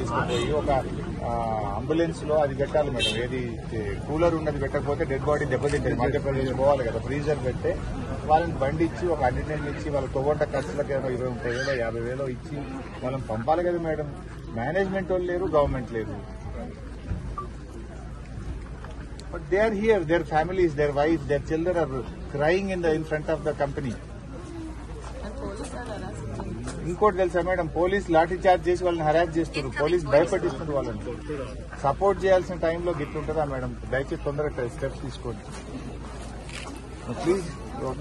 తీసుకుపోయి ఒక అంబులెన్స్ లో అది పెట్టాలి మేడం. ఏది కూలర్ ఉన్నది పెట్టకపోతే డెడ్ బాడీ దెబ్బతింటుంది. మధ్యప్రదేశ్ పోవాలి కదా, ఫ్రీజర్ పెడితే వాళ్ళని బండి ఇచ్చి ఒక అటెండెంట్ ఇచ్చి వాళ్ళ తొవ్వంట ఖర్చులకు 20-30,000 50,000 ఇచ్చి మనం పంపాలి కదా మేడం. మేనేజ్మెంట్ వాళ్ళు లేరు, గవర్నమెంట్ లేదు. But they are here, their families, their wives, their children are crying in front of the company. ఇంకోటి తెలుసా మేడం, పోలీస్ లాఠీ చార్జ్ చేసి వాళ్ళని హరాస్ చేస్తున్నారు. పోలీస్ భయపెట్టిస్తున్నారు వాళ్ళని. సపోర్ట్ చేయాల్సిన టైంలో గిట్లుంటుందా మేడం? దయచేసి తొందరగా స్టెప్స్ తీసుకోండి ప్లీజ్.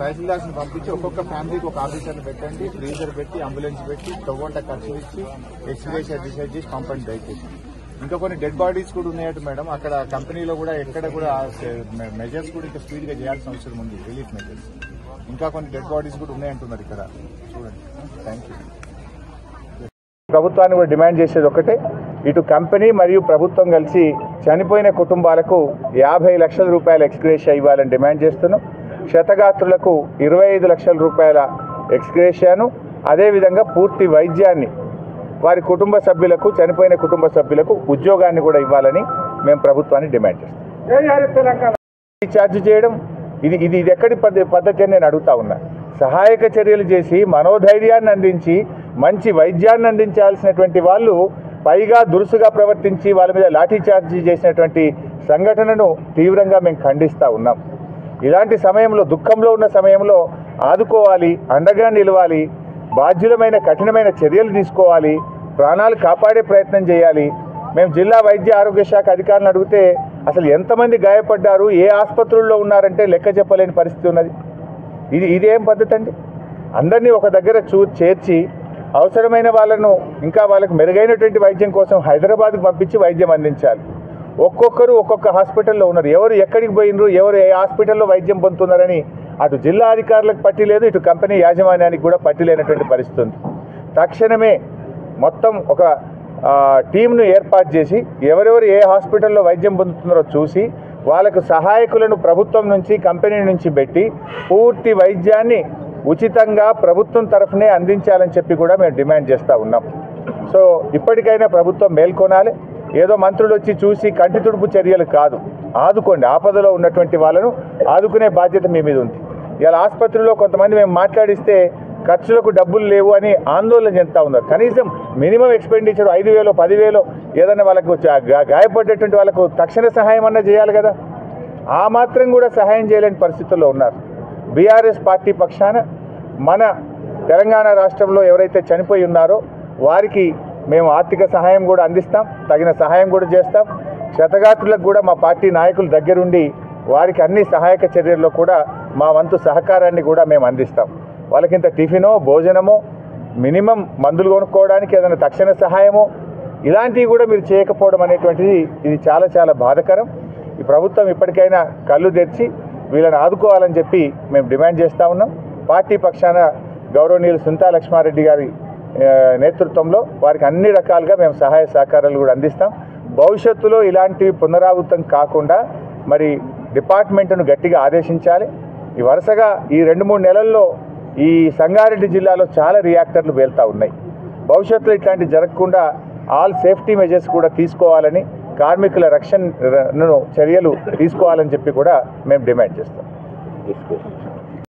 తహసీల్దార్స్ పంపించి ఒక్కొక్క ఫ్యామిలీకి ఒక ఆఫీసర్ని పెట్టండి, ఫ్రీజర్ పెట్టి అంబులెన్స్ పెట్టి తొవ్వంట ఖర్చు ఇచ్చి ఎక్స్గ్రేషియా డిసైడ్ చేసి పంపండి దయచేసి. ఇంకా కొన్ని డెడ్ బాడీస్ కూడా ఉన్నాయట మేడం. అక్కడ కంపెనీలో కూడా ఎక్కడ కూడా మెజర్స్ కూడా ఇంకా స్పీడ్ గా చేయాల్సిన అవసరం ఉంది, రిలీఫ్ మెజర్స్. ఇంకా కొన్ని డెడ్ బాడీస్ కూడా ఉన్నాయంటున్నారు ఇక్కడ, చూడండి. Thank you. ప్రభుత్వాన్ని కూడా డిమాండ్ చేసేది ఒకటే, ఇటు కంపెనీ మరియు ప్రభుత్వం కలిసి చనిపోయిన కుటుంబాలకు 50 లక్షల రూపాయల ఎక్స్గ్రేషియా ఇవ్వాలని డిమాండ్ చేస్తున్నాం. క్షతగాత్రులకు 25 లక్షల రూపాయల ఎక్స్గ్రేషియాను, అదేవిధంగా పూర్తి వైద్యాన్ని వారి కుటుంబ సభ్యులకు, చనిపోయిన కుటుంబ సభ్యులకు ఉద్యోగాన్ని కూడా ఇవ్వాలని మేము ప్రభుత్వాన్ని డిమాండ్ చేస్తాం. ఛార్జ్ చేయడం ఇది ఎక్కడి పద్ధతి అని నేను అడుగుతా ఉన్నా. సహాయక చర్యలు చేసి మనోధైర్యాన్ని అందించి మంచి వైద్యాన్ని అందించాల్సినటువంటి వాళ్ళు పైగా దురుసుగా ప్రవర్తించి వాళ్ళ మీద లాఠీ చార్జీ చేసినటువంటి సంఘటనను తీవ్రంగా మేము ఖండిస్తూ ఉన్నాం. ఇలాంటి సమయంలో, దుఃఖంలో ఉన్న సమయంలో ఆదుకోవాలి, అండగా నిలవాలి, బాధ్యులమైన కఠినమైన చర్యలు తీసుకోవాలి, ప్రాణాలు కాపాడే ప్రయత్నం చేయాలి. మేము జిల్లా వైద్య ఆరోగ్య శాఖ అధికారులను అడిగితే అసలు ఎంతమంది గాయపడ్డారు, ఏ ఆసుపత్రుల్లో ఉన్నారంటే లెక్క చెప్పలేని పరిస్థితి ఉన్నది. ఇదేం పద్ధతి అండి? అందరినీ ఒక దగ్గర చేర్చి అవసరమైన వాళ్ళను, ఇంకా వాళ్ళకు మెరుగైనటువంటి వైద్యం కోసం హైదరాబాద్కు పంపించి వైద్యం అందించాలి. ఒక్కొక్కరు ఒక్కొక్క హాస్పిటల్లో ఉన్నారు. ఎవరు ఎక్కడికి పోయినరు, ఎవరు ఏ హాస్పిటల్లో వైద్యం పొందుతున్నారని అటు జిల్లా అధికారులకు పట్టి లేదు, ఇటు కంపెనీ యాజమాన్యానికి కూడా పట్టి లేనటువంటి పరిస్థితి ఉంది. తక్షణమే మొత్తం ఒక టీంను ఏర్పాటు చేసి ఎవరెవరు ఏ హాస్పిటల్లో వైద్యం పొందుతున్నారో చూసి వాళ్ళకు సహాయకులను ప్రభుత్వం నుంచి, కంపెనీ నుంచి పెట్టి పూర్తి వైద్యాన్ని ఉచితంగా ప్రభుత్వం తరఫునే అందించాలని చెప్పి కూడా మేము డిమాండ్ చేస్తూ ఉన్నాం. సో ఇప్పటికైనా ప్రభుత్వం మేల్కొనాలి. ఏదో మంత్రులు వచ్చి చూసి కంటి తుడుపు చర్యలు కాదు, ఆదుకోండి. ఆపదలో ఉన్నటువంటి వాళ్ళను ఆదుకునే బాధ్యత మీ మీద ఉంది. ఇలా ఆసుపత్రిలో కొంతమంది మేము మాట్లాడిస్తే ఖర్చులకు డబ్బులు లేవు అని ఆందోళన చెందుతూ ఉన్నారు. కనీసం మినిమం ఎక్స్పెండిచర్ 5,000 10,000 ఏదైనా వాళ్ళకు గాయపడ్డటువంటి వాళ్ళకు తక్షణ సహాయం అన్నా చేయాలి కదా. ఆ మాత్రం కూడా సహాయం చేయలేని పరిస్థితుల్లో ఉన్నారు. బీఆర్ఎస్ పార్టీ పక్షాన మన తెలంగాణ రాష్ట్రంలో ఎవరైతే చనిపోయి ఉన్నారో వారికి మేము ఆర్థిక సహాయం కూడా అందిస్తాం, తగిన సహాయం కూడా చేస్తాం. క్షతగాత్రులకు కూడా మా పార్టీ నాయకులు దగ్గరుండి వారికి అన్ని సహాయక చర్యల్లో కూడా మా వంతు సహకారాన్ని కూడా మేము అందిస్తాం. వాళ్ళకింత టిఫినో, భోజనమో, మినిమం మందులు కొనుక్కోవడానికి ఏదైనా తక్షణ సహాయమో ఇలాంటివి కూడా మీరు చేయకపోవడం అనేటువంటిది ఇది చాలా చాలా బాధాకరం. ఈ ప్రభుత్వం ఇప్పటికైనా కళ్ళు తెరిచి వీళ్ళని ఆదుకోవాలని చెప్పి మేము డిమాండ్ చేస్తూ ఉన్నాం. పార్టీ పక్షాన గౌరవనీయులు సుంతా లక్ష్మారెడ్డి గారి నేతృత్వంలో వారికి అన్ని రకాలుగా మేము సహాయ సహకారాలు కూడా అందిస్తాం. భవిష్యత్తులో ఇలాంటివి పునరావృతం కాకుండా మరి డిపార్ట్మెంట్ను గట్టిగా ఆదేశించాలి. ఈ వరుసగా ఈ 2-3 నెలల్లో ఈ సంగారెడ్డి జిల్లాలో చాలా రియాక్టర్లు పేలుతూ ఉన్నాయి. భవిష్యత్తులో ఇట్లాంటివి జరగకుండా ఆల్ సేఫ్టీ మెజర్స్ కూడా తీసుకోవాలని, కార్మికుల రక్షణ చర్యలు తీసుకోవాలని చెప్పి కూడా మేము డిమాండ్ చేస్తాం.